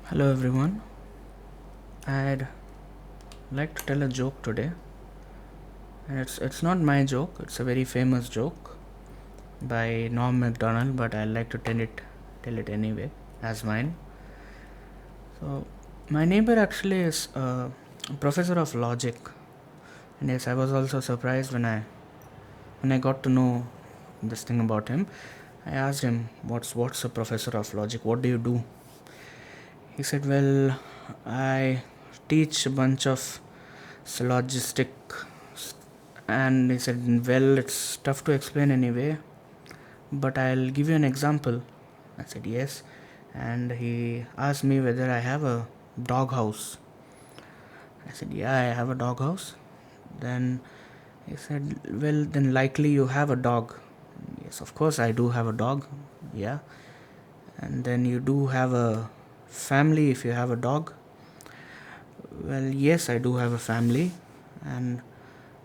Hello everyone. I'd like to tell a joke today. And it's not my joke, it's a very famous joke by Norm Macdonald, but I like to tell it anyway as mine. So my neighbor actually is a professor of logic. And yes, I was also surprised when I got to know this thing about him. I asked him, what's a professor of logic? What do you do? He said, well, I teach a bunch of syllogistic, and he said, well, it's tough to explain anyway, but I'll give you an example. I said, yes. And he asked me whether I have a dog house. I said, yeah, I have a dog house. Then he said, well, then likely you have a dog. Yes, of course I do have a dog. Yeah. And then you do have a family if you have a dog. Well, yes, I do have a family. And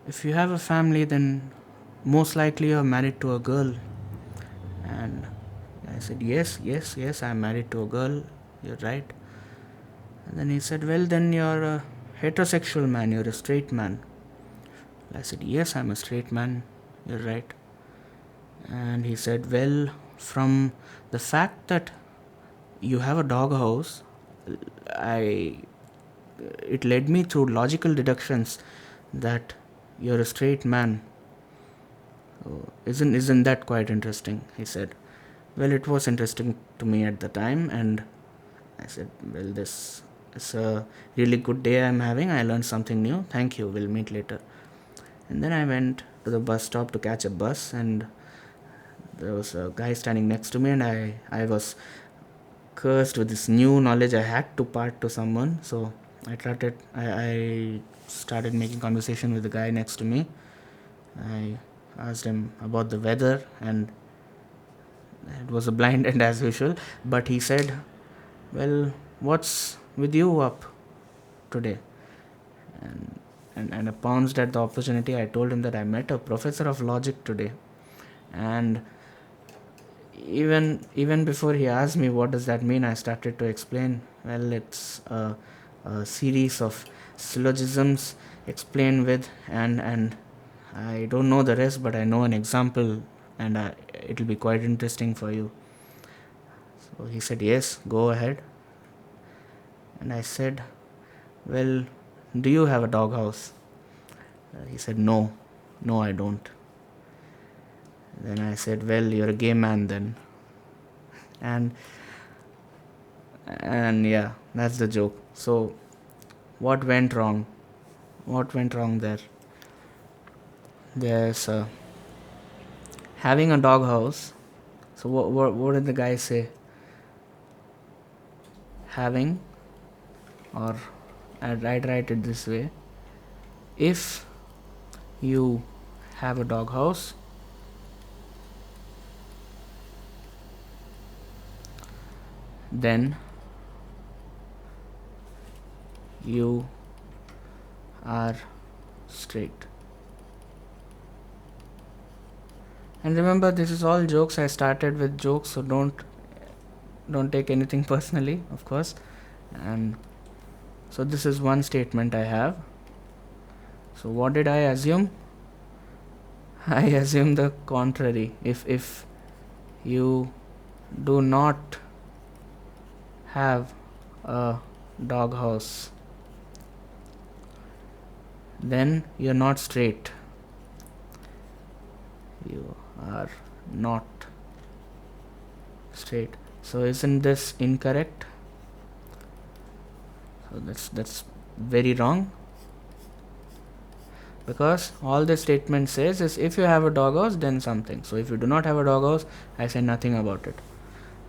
if you have a family, then most likely you're married to a girl. And I said, yes, I'm married to a girl. You're right. And then he said, well, then you're a heterosexual man. You're a straight man. I said, yes, I'm a straight man. You're right. And he said, well, from the fact that you have a dog house, it led me through logical deductions that you're a straight man. Oh, isn't that quite interesting? He said. Well, it was interesting to me at the time, and I said, well, this is a really good day I'm having. I learned something new. Thank you. We'll meet later. And then I went to the bus stop to catch a bus, and there was a guy standing next to me, and I was cursed with this new knowledge I had to part to someone. So I started making conversation with the guy next to me. I asked him about the weather, and it was a blind end as usual. But he said, well, what's with you up today? And I pounced at the opportunity. I told him that I met a professor of logic today. And even before he asked me what does that mean, I started to explain. Well, it's a series of syllogisms explained with, and I don't know the rest, but I know an example, and it'll be quite interesting for you. So he said, yes, go ahead. And I said, well, do you have a doghouse? He said, no, I don't. Then I said, well, you're a gay man then. And yeah, that's the joke. So what went wrong? What went wrong there? There's having a doghouse. So what did the guy say? Having, or I'd write it this way: if you have a doghouse, then you are straight. And remember, this is all jokes. I started with jokes, so don't take anything personally, of course. And so this is one statement I have. So what did I assume? I assume the contrary. If you do not have a doghouse, then you're not straight. You are not straight. So isn't this incorrect? So that's very wrong, because all the statement says is if you have a doghouse, then something. So if you do not have a doghouse, I say nothing about it.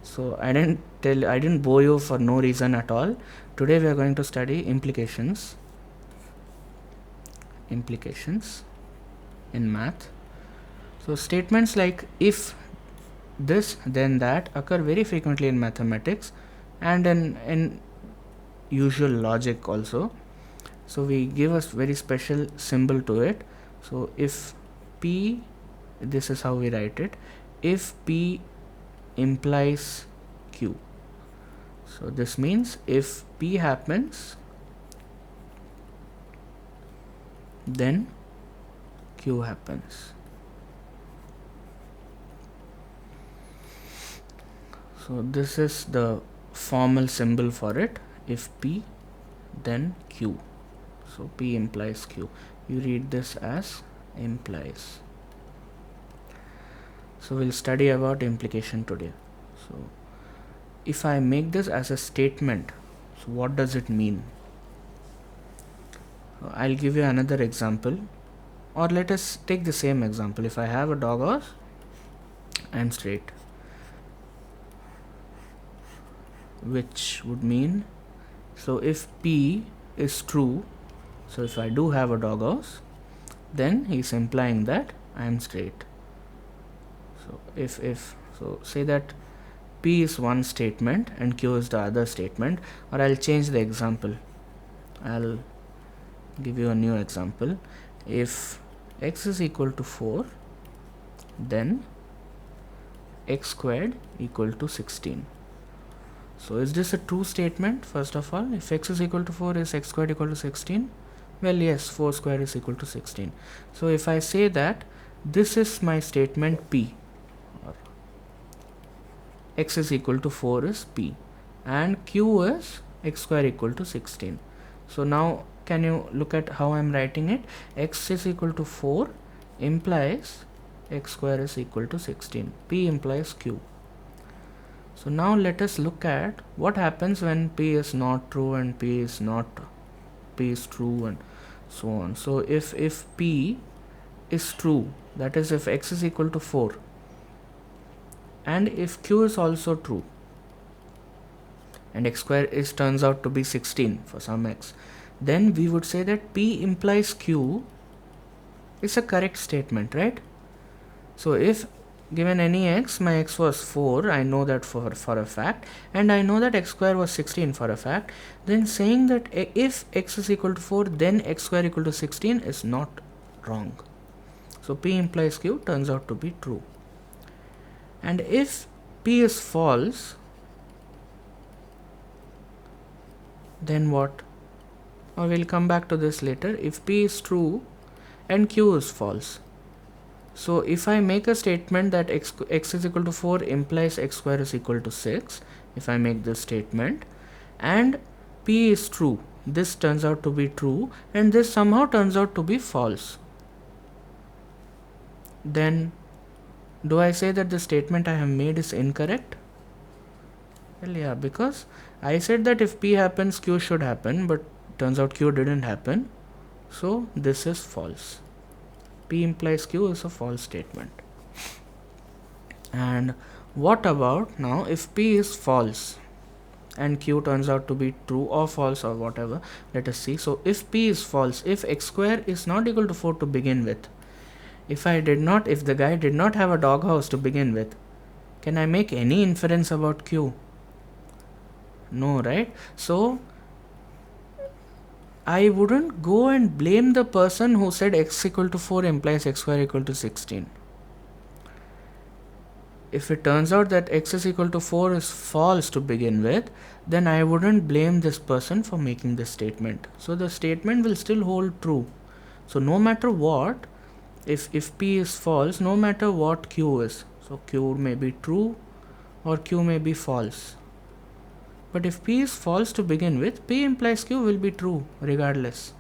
So I didn't bore you for no reason at all. Today we are going to study implications in math. So statements like if this then that occur very frequently in mathematics and in usual logic also. So we give a very special symbol to it. So if P, this is how we write it: if P implies Q, So this means if P happens, then Q happens. So this is the formal symbol for it. If P, then Q. So P implies Q. You read this as implies. So we'll study about implication today. So if I make this as a statement, so what does it mean? I'll give you another example, or let us take the same example. If I have a doghouse and straight, which would mean, so if P is true, so if I do have a doghouse, then he's implying that I am straight. So so say that P is one statement and Q is the other statement, or I'll change the example. I'll give you a new example. If x is equal to 4, then x squared equal to 16. So is this a true statement? First of all, if x is equal to 4, is x squared equal to 16? Well, yes, 4 squared is equal to 16. So if I say that this is my statement P, or x is equal to 4 is P, and Q is x square equal to 16. So now can you look at how I am writing it? X is equal to 4 implies x square is equal to 16. P implies Q. So now let us look at what happens when P is not true and P is true and so on. So if P is true, that is if x is equal to 4, and if Q is also true, and x square turns out to be 16 for some x, then we would say that P implies Q is a correct statement, right? So if given any x, my x was 4, I know that for a fact, and I know that x square was 16 for a fact, then saying that if x is equal to 4, then x square equal to 16 is not wrong. So P implies Q turns out to be true. And if P is false, then what? Or we'll come back to this later. If P is true and Q is false, so if I make a statement that x is equal to 4 implies x square is equal to 6, if I make this statement, and P is true, this turns out to be true, and this somehow turns out to be false, then do I say that the statement I have made is incorrect? Well, yeah, because I said that if P happens, Q should happen, but turns out Q didn't happen, so this is false. P implies Q is a false statement. And what about now if P is false and Q turns out to be true or false or whatever? Let us see. So if P is false, if x square is not equal to 4 to begin with, if the guy did not have a doghouse to begin with, can I make any inference about Q? No, right? So I wouldn't go and blame the person who said x equal to 4 implies x square equal to 16. If it turns out that x is equal to 4 is false to begin with, then I wouldn't blame this person for making this statement. So the statement will still hold true. So no matter what, if P is false, no matter what Q is, so Q may be true or Q may be false. But if P is false to begin with, P implies Q will be true regardless.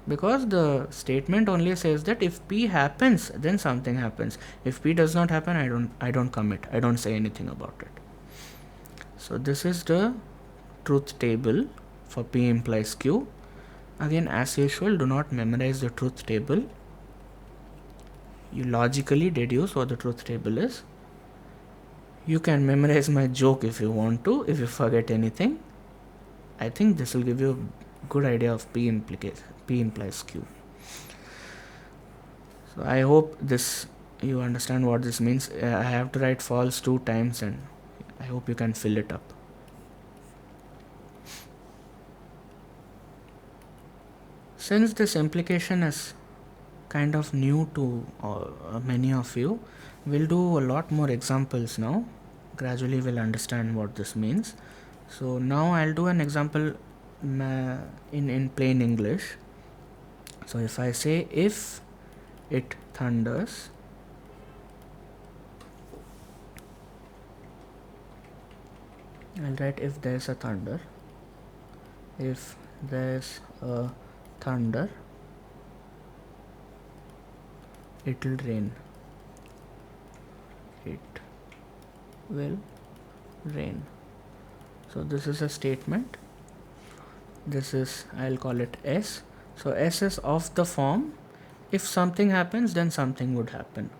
Because the statement only says that if P happens, then something happens. If P does not happen, I don't commit. I don't say anything about it. So this is the truth table for P implies Q. Again, as usual, do not memorize the truth table. You logically deduce what the truth table is. You can memorize my joke if you want to, if you forget anything. I think this will give you a good idea of P implies Q. So I hope you understand what this means. I have to write false 2 times and I hope you can fill it up. Since this implication is kind of new to many of you, we'll do a lot more examples now. gradually we'll understand what this means. So now I'll do an example in plain English. So if I say if it thunders, I'll write if there's a thunder. If there's a thunder, it will rain. It will rain. So this is a statement. This is, I'll call it S. So S is of the form, if something happens, then something would happen.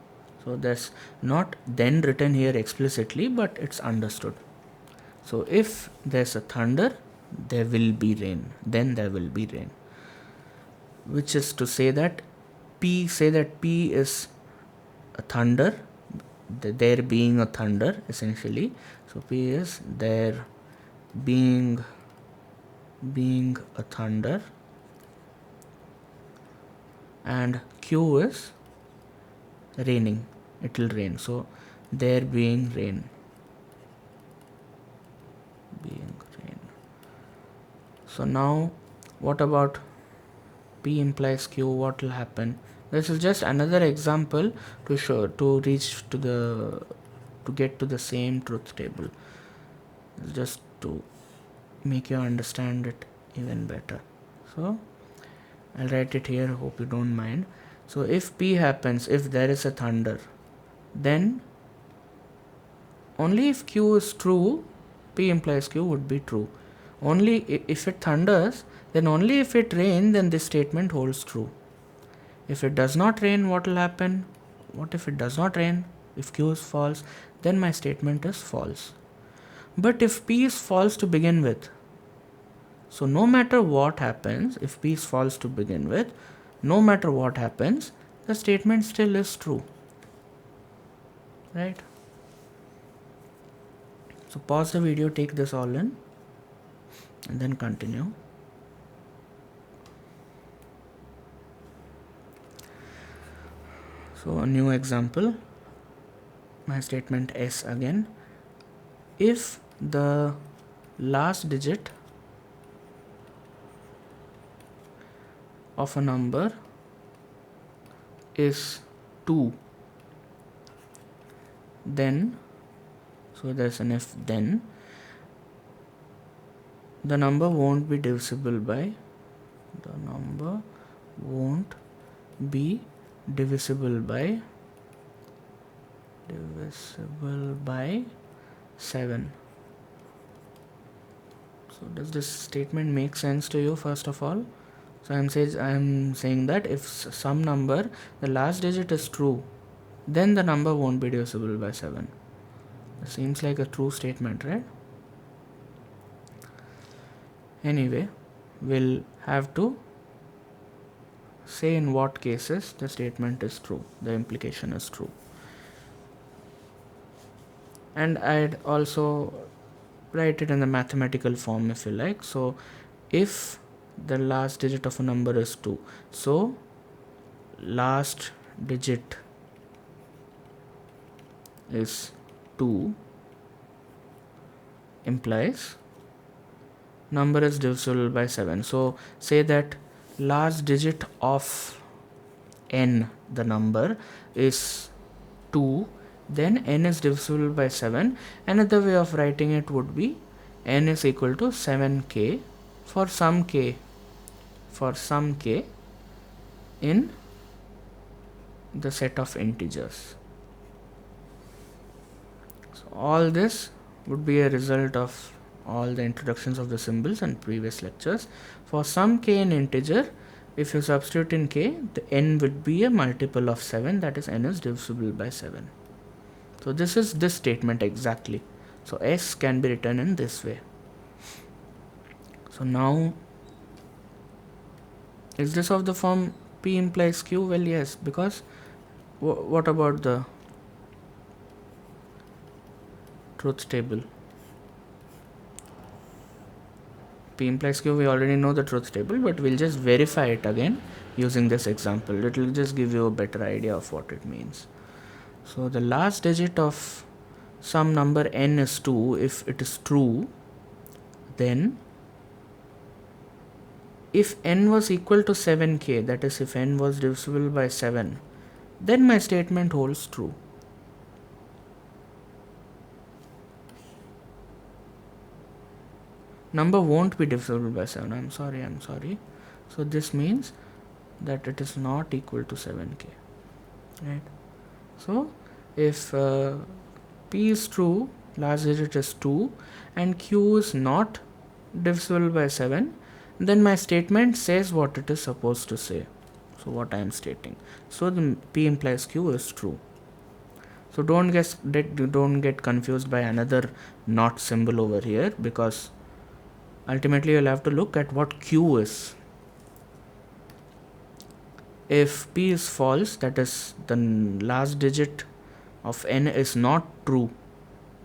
So there's not then written here explicitly, but it's understood. So if there's a thunder, there will be rain. Then there will be rain. Which is to say that P is a thunder, there being a thunder essentially. So P is there being a thunder, and Q is raining, it will rain. So there being rain. So now what about P implies Q? What will happen? This is just another example to get to the same truth table, just to make you understand it even better. So I'll write it here, hope you don't mind. So if P happens, if there is a thunder, then only if Q is true, P implies Q would be true. Only if it thunders, then only if it rains, then this statement holds true. If it does not rain, what will happen? What if it does not rain? If Q is false, then my statement is false. But if P is false to begin with, so no matter what happens, if P is false to begin with, no matter what happens, the statement still is true. Right? So pause the video, take this all in, and then continue. So a new example, my statement S again. If the last digit of a number is 2, then, so there's an if then, the number won't be divisible by 7. So does this statement make sense to you first of all? So I'm saying that if some number, the last digit is true, then the number won't be divisible by 7. It seems like a true statement, right? Anyway, we'll have to say in what cases the statement is true, the implication is true. And I'd also write it in the mathematical form if you like. So if the last digit of a number is 2, so last digit is 2 implies number is divisible by 7. So say that last digit of n, the number, is 2, then n is divisible by 7. Another way of writing it would be n is equal to 7k for some k in the set of integers. So all this would be a result of all the introductions of the symbols and previous lectures. For some k in integer, if you substitute in k, the n would be a multiple of 7, that is n is divisible by 7. So this is this statement exactly. So S can be written in this way. So now, is this of the form P implies Q? Well, yes, because what about the truth table? P implies Q, we already know the truth table, but we'll just verify it again using this example. It will just give you a better idea of what it means. So the last digit of some number n is 2, if it is true, then if n was equal to 7k, that is if n was divisible by 7, then my statement holds true. Number won't be divisible by 7. I'm sorry. So this means that it is not equal to 7k, right? So if p is true, last digit is 2, and q is not divisible by 7, then my statement says what it is supposed to say. So what I am stating. So the p implies q is true. So don't get confused by another not symbol over here, because ultimately you'll have to look at what q is. If p is false, that is the last digit of n is not true,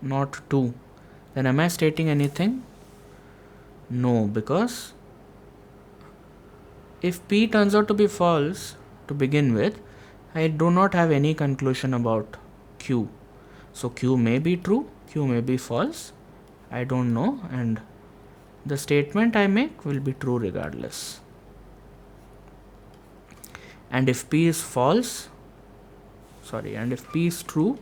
not 2, then am I stating anything? No, because if p turns out to be false to begin with, I do not have any conclusion about q. So q may be true, q may be false, I don't know, and the statement I make will be true regardless. And if p is true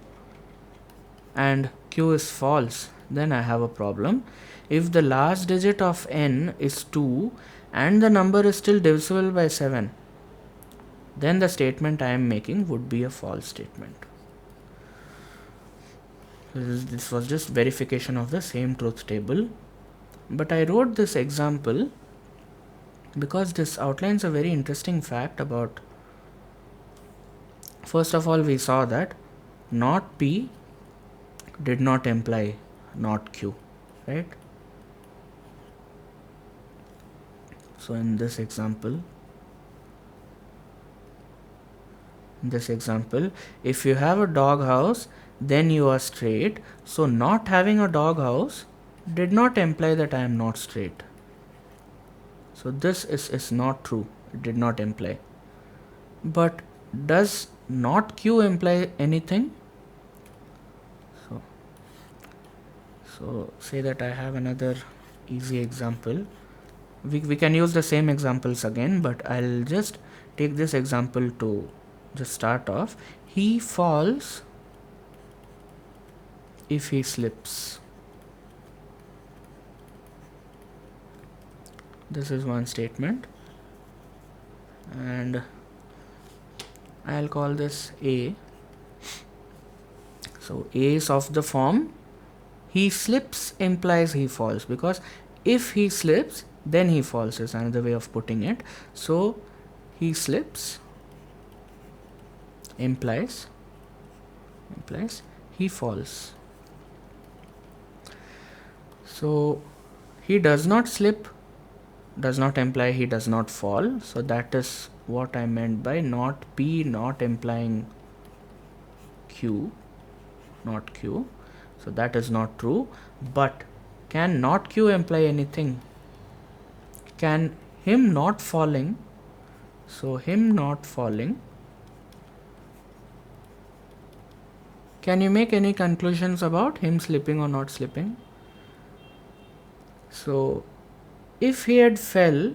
and q is false, then I have a problem. If the last digit of n is 2 and the number is still divisible by 7, then the statement I am making would be a false statement. This was just verification of the same truth table. But I wrote this example because this outlines a very interesting fact about, first of all, we saw that not p did not imply not q, right? So in this example, if you have a dog house, then you are straight. So not having a dog house did not imply that I am not straight. So this is not true. It did not imply. But does not q imply anything? So say that I have another easy example. We can use the same examples again, but I'll just take this example to just start off. He falls if he slips. This is one statement, and I'll call this A. So A is of the form he slips implies he falls, because if he slips then he falls is another way of putting it. So he slips implies he falls. So he does not slip does not imply he does not fall. So that is what I meant by not p not implying q, not q. So that is not true. But can not q imply anything? Can him not falling, so him not falling, can you make any conclusions about him slipping or not slipping? So if he had fell,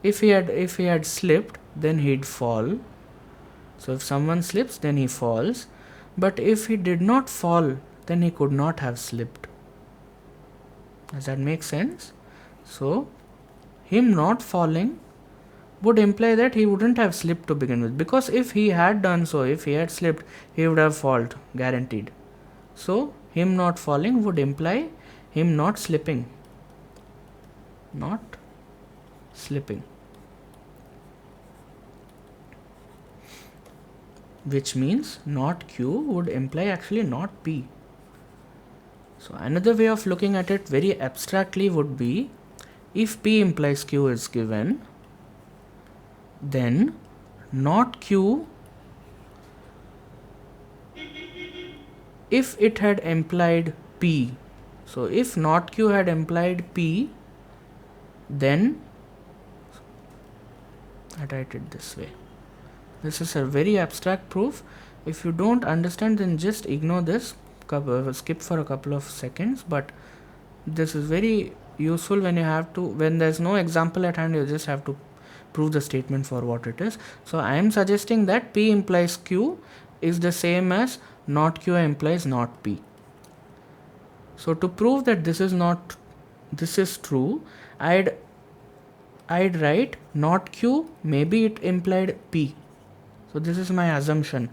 if he had slipped, then he'd fall. So if someone slips, then he falls. But if he did not fall, then he could not have slipped. Does that make sense? So him not falling would imply that he wouldn't have slipped to begin with, because if he had done so, if he had slipped, he would have fallen, guaranteed. So him not falling would imply him not slipping, which means not q would imply actually not p. So another way of looking at it very abstractly would be, if p implies q is given, then not q, if it had implied p, so if not q had implied p, then I write it this way. This is a very abstract proof. If you don't understand, then just ignore this, skip for a couple of seconds, but this is very useful when there's no example at hand. You just have to prove the statement for what it is. So I am suggesting that P implies Q is the same as not Q implies not P. So to prove that this is true, I'd write not Q, maybe it implied P. So this is my assumption.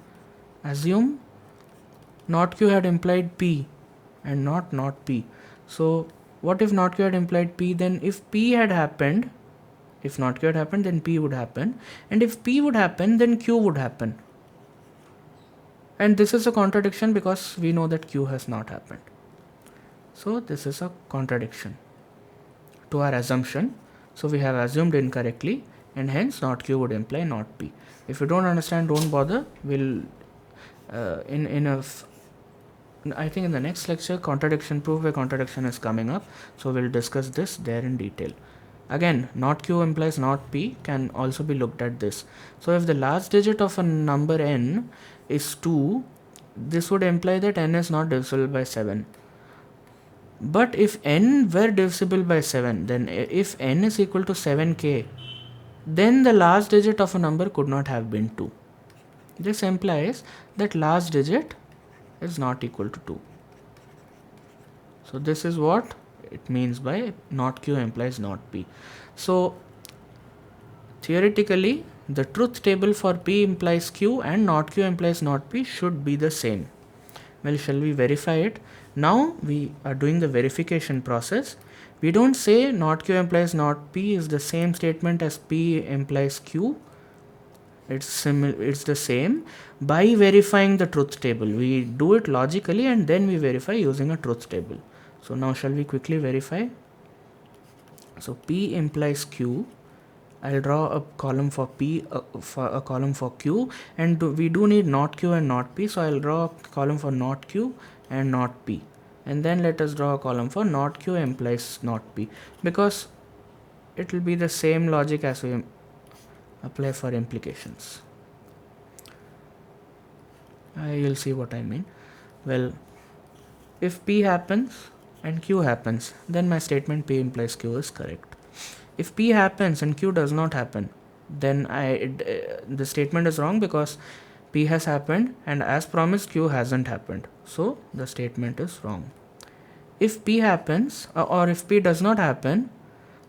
Assume not Q had implied P and not P. So what if not Q had implied P? Then if P had happened, if not Q had happened, then P would happen. And if P would happen, then Q would happen. And this is a contradiction because we know that Q has not happened. So this is a contradiction to our assumption. So we have assumed incorrectly, and hence not Q would imply not P. If you don't understand, don't bother. We'll I think in the next lecture, contradiction proof by contradiction is coming up. So we'll discuss this there in detail. Again, not Q implies not P can also be looked at this. So if the last digit of a number n is 2, this would imply that n is not divisible by 7. But if n were divisible by 7, then if n is equal to 7k, then the last digit of a number could not have been 2. This implies that last digit is not equal to 2. So this is what it means by not Q implies not P. So theoretically, the truth table for P implies Q and not Q implies not P should be the same. Well, shall we verify it? Now we are doing the verification process. We don't say not Q implies not P is the same statement as P implies Q. It's the same. By verifying the truth table, we do it logically and then we verify using a truth table. So now shall we quickly verify? So P implies Q. I'll draw a column for P, a column for Q, and we do need not Q and not P. So I'll draw a column for not Q and not P, and then let us draw a column for not Q implies not P, because it will be the same logic as we apply for implications. You'll see what I mean. Well, if P happens and Q happens, then my statement P implies Q is correct. If P happens and Q does not happen, then the statement is wrong because P has happened and as promised Q hasn't happened. So the statement is wrong. If P happens or if P does not happen,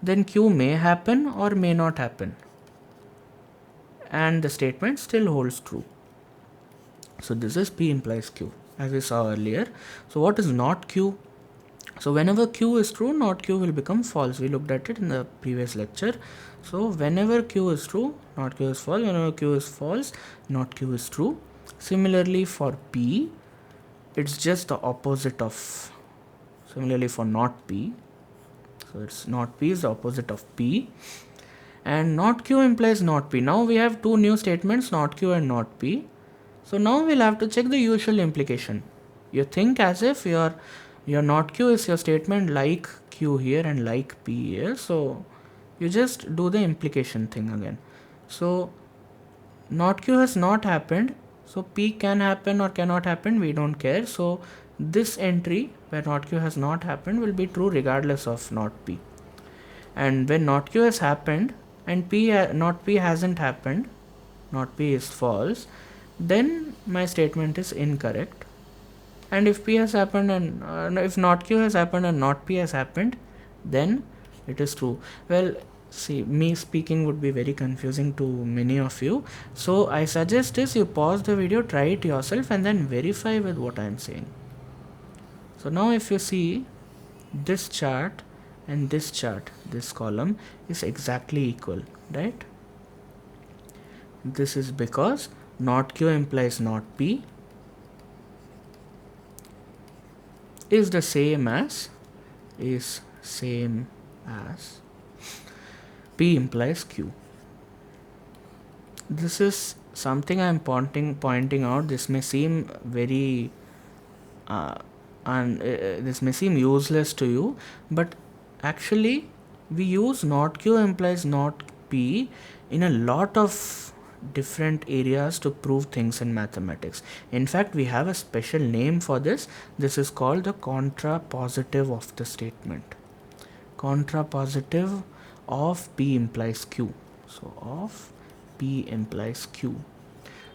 then Q may happen or may not happen, and the statement still holds true. So this is P implies Q as we saw earlier. So what is not Q? So whenever Q is true, not Q will become false. We looked at it in the previous lecture. So whenever Q is true, not Q is false. Whenever Q is false, not Q is true. Similarly for P, it's just the opposite of, similarly for not P. So it's not P is the opposite of P. And not Q implies not P. Now we have two new statements, not Q and not P. So now we'll have to check the usual implication. You think as if your not Q is your statement like Q here and like P here. So you just do the implication thing again. So not Q has not happened. So P can happen or cannot happen. We don't care. So this entry where not Q has not happened will be true regardless of not P. And when not Q has happened and not P hasn't happened, not P is false, then my statement is incorrect. And if P has happened and if not Q has happened and not P has happened, then it is true. Well, see, me speaking would be very confusing to many of you. So I suggest is you pause the video, try it yourself and then verify with what I am saying. So now if you see this chart and this chart, this column is exactly equal, right? This is because not Q implies not P is same as P implies Q. This is something I am pointing out. This may seem very this may seem useless to you, but actually we use not Q implies not P in a lot of different areas to prove things in mathematics. In fact, we have a special name for this. This is called the contrapositive of the statement. Contrapositive of P implies Q. So of P implies Q.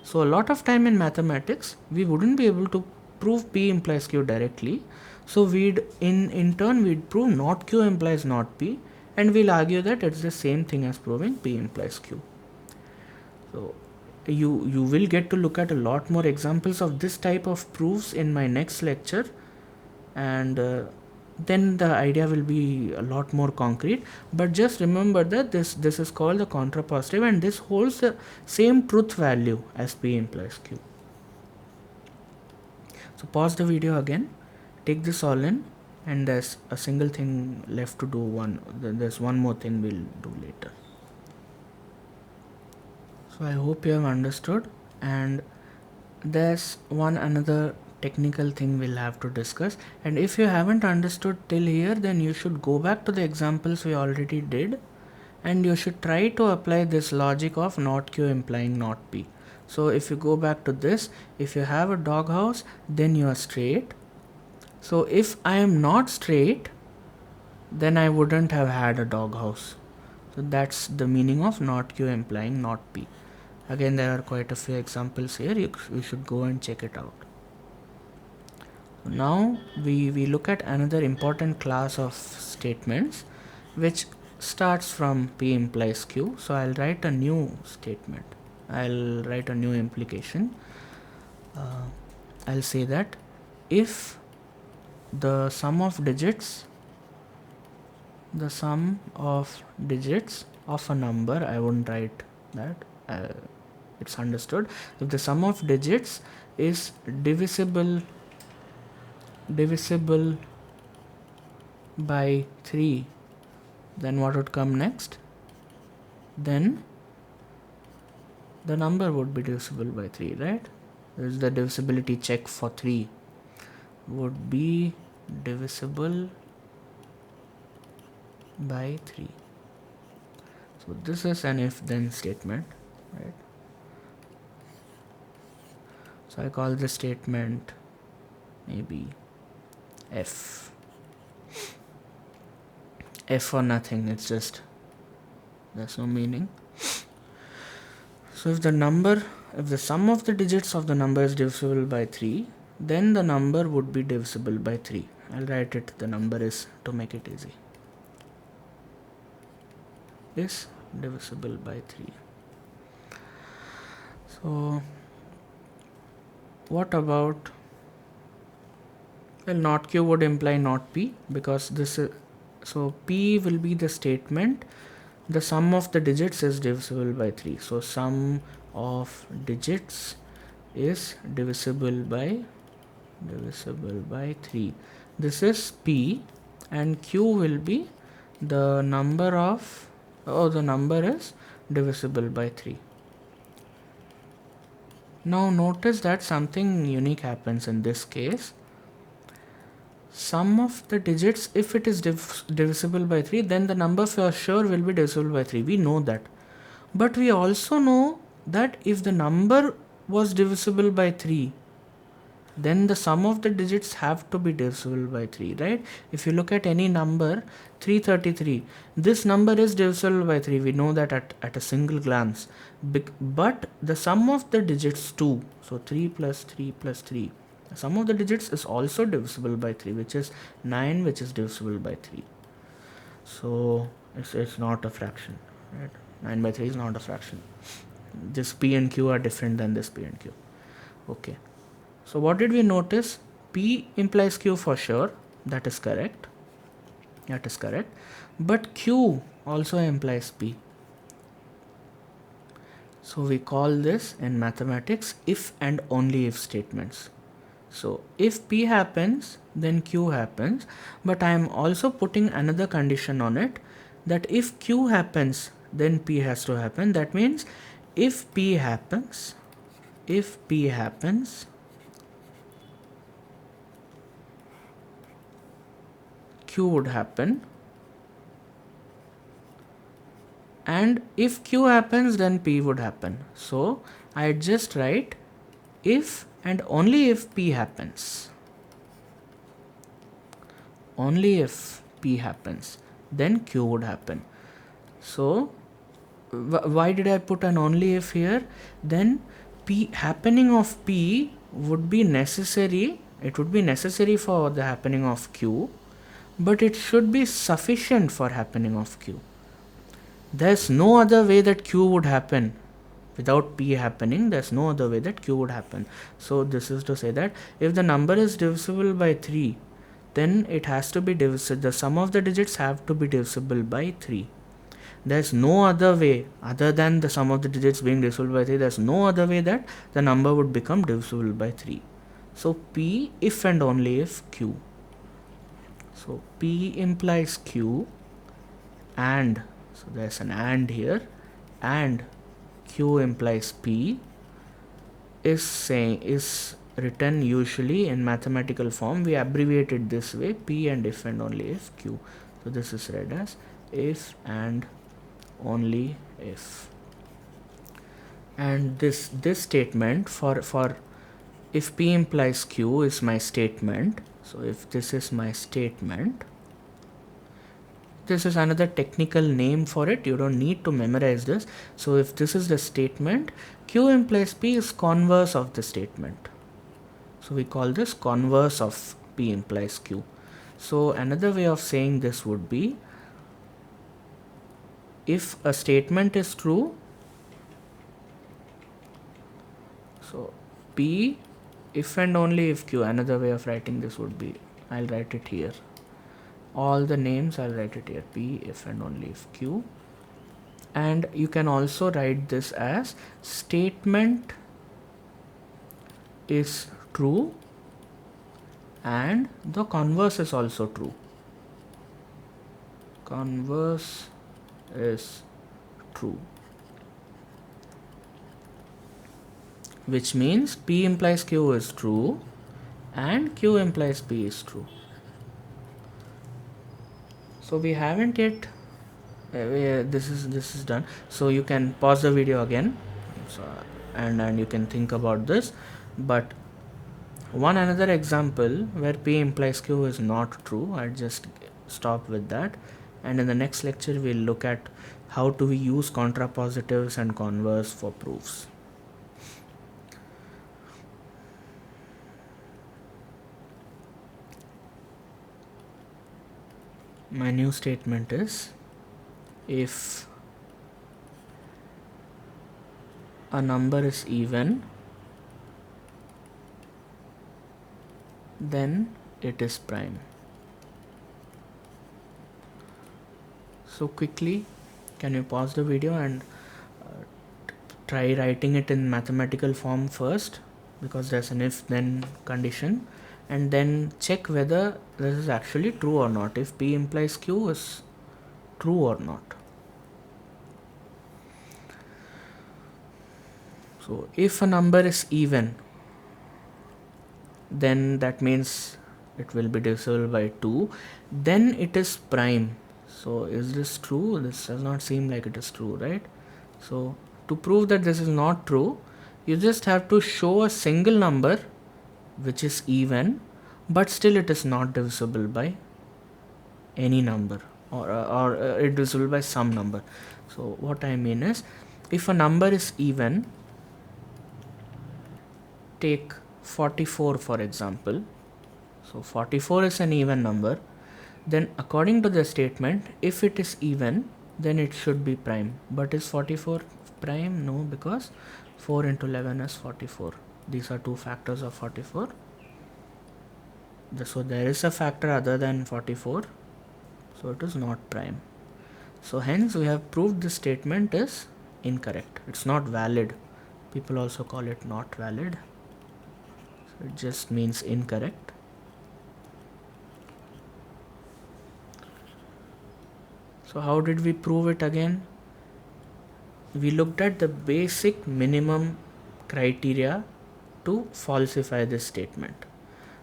So a lot of time in mathematics, we wouldn't be able to prove P implies Q directly. So we'd in turn we'd prove not Q implies not P, and we'll argue that it's the same thing as proving P implies Q. So you will get to look at a lot more examples of this type of proofs in my next lecture, and then the idea will be a lot more concrete. But just remember that this is called the contrapositive, and this holds the same truth value as P implies Q. So pause the video again, take this all in, and there's a single thing left to do. There's one more thing we'll do later. So I hope you have understood, and there's one another technical thing we'll have to discuss. And if you haven't understood till here, then you should go back to the examples we already did, and you should try to apply this logic of not Q implying not P. So if you go back to this, if you have a doghouse, then you are straight. So if I am not straight, then I wouldn't have had a doghouse. So that's the meaning of not Q implying not P. Again, there are quite a few examples here. You should go and check it out. Now we look at another important class of statements which starts from P implies Q. So I'll write a new statement. I'll write a new implication. I'll say that if the sum of digits of a number, I won't write that, it's understood. If the sum of digits is divisible by 3, then what would come next? Then the number would be divisible by 3, right? This is the divisibility check for 3. Would be divisible by 3. So this is an if then statement, right? So I call this statement maybe F or nothing. It's just, there's no meaning. So if the sum of the digits of the number is divisible by 3, then the number would be divisible by 3. I'll write it, the number is, to make it easy, is divisible by 3. So what about, well, not Q would imply not P, because this is, so P will be the statement the sum of the digits is divisible by 3. So sum of digits is divisible by 3. This is P, and Q will be the number of, the number is divisible by 3. Now notice that something unique happens in this case. Sum of the digits, if it is divisible by 3, then the number for sure will be divisible by 3. We know that. But we also know that if the number was divisible by 3, then the sum of the digits have to be divisible by 3, right? If you look at any number, 333, this number is divisible by 3. We know that at a single glance. But the sum of the digits 2, so 3 plus 3 plus 3, the sum of the digits is also divisible by 3, which is 9, which is divisible by 3. So it's not a fraction, right? 9 by 3 is not a fraction. This P and Q are different than this P and Q. Okay. So what did we notice? P implies Q for sure. That is correct. But Q also implies P. So we call this in mathematics if and only if statements. So if P happens, then Q happens. But I am also putting another condition on it, that if Q happens, then P has to happen. That means if P happens, Q would happen. and if q happens then p would happen. So I just write if and only if p happens. Only if p happens, then q would happen. So why did I put an only if here? Then p happening of p would be necessary. It would be necessary for the happening of q, but it should be sufficient for happening of q. There's no other way that q would happen. Without p happening, there's no other way that q would happen. So this is to say that if the number is divisible by 3, then it has to be divisible. The sum of the digits have to be divisible by 3. There's no other way other than the sum of the digits being divisible by 3. There's no other way that the number would become divisible by 3. So p if and only if q. So p implies q, and so there's an and here, and q implies p is written usually in mathematical form. We abbreviate it this way: p and if and only if q. So this is read as if and only if. And this statement for if p implies q is my statement. So if this is my statement, this is another technical name for it. You don't need to memorize this. So if this is the statement, q implies p is converse of the statement. So we call this converse of p implies q. So another way of saying this would be, if a statement is true, so p if and only if q. Another way of writing this would be, I'll write it here. All the names I'll write it here: p if and only if q. And you can also write this as statement is true and the converse is also true. Converse is true, which means p implies q is true and q implies p is true. So we haven't yet this is done. So you can pause the video again, so and you can think about this. But one another example where p implies q is not true, I just stop with that, and in the next lecture we'll look at how do we use contrapositives and converse for proofs. My new statement is, if a number is even, then it is prime. So quickly, can you pause the video and try writing it in mathematical form first, because there's an if then condition, and then check whether this is actually true or not, if p implies q is true or not. So if a number is even, then that means it will be divisible by 2, then it is prime. So is this true? This does not seem like it is true, right? So to prove that this is not true, you just have to show a single number which is even, but still it is not divisible by any number, or it is divisible by some number. So what I mean is, if a number is even, take 44 for example. So 44 is an even number, then according to the statement, if it is even, then it should be prime. But is 44 prime? No, because 4 into 11 is 44. These are two factors of 44. So there is a factor other than 44, so it is not prime. So hence we have proved this statement is incorrect. It's not valid. People also call it not valid. So it just means incorrect. So how did we prove it again? We looked at the basic minimum criteria to falsify this statement.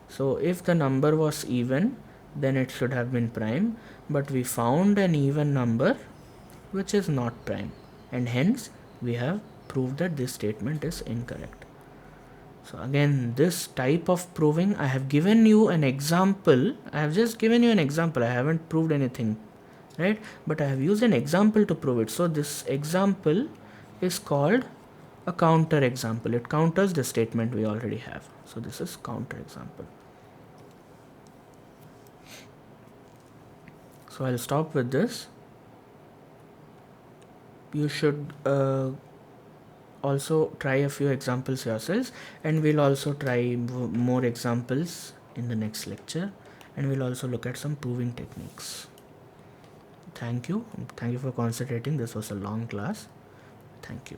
So if the number was even, then it should have been prime, but we found an even number which is not prime, and hence we have proved that this statement is incorrect. So again, this type of proving, I have given you an example. I have just given you an example. I haven't proved anything, right? But I have used an example to prove it. So this example is called a counter example. It counters the statement we already have. So this is counter example. So I'll stop with this. You should also try a few examples yourselves, and we'll also try more examples in the next lecture, and we'll also look at some proving techniques. Thank you for concentrating. This was a long class. Thank you.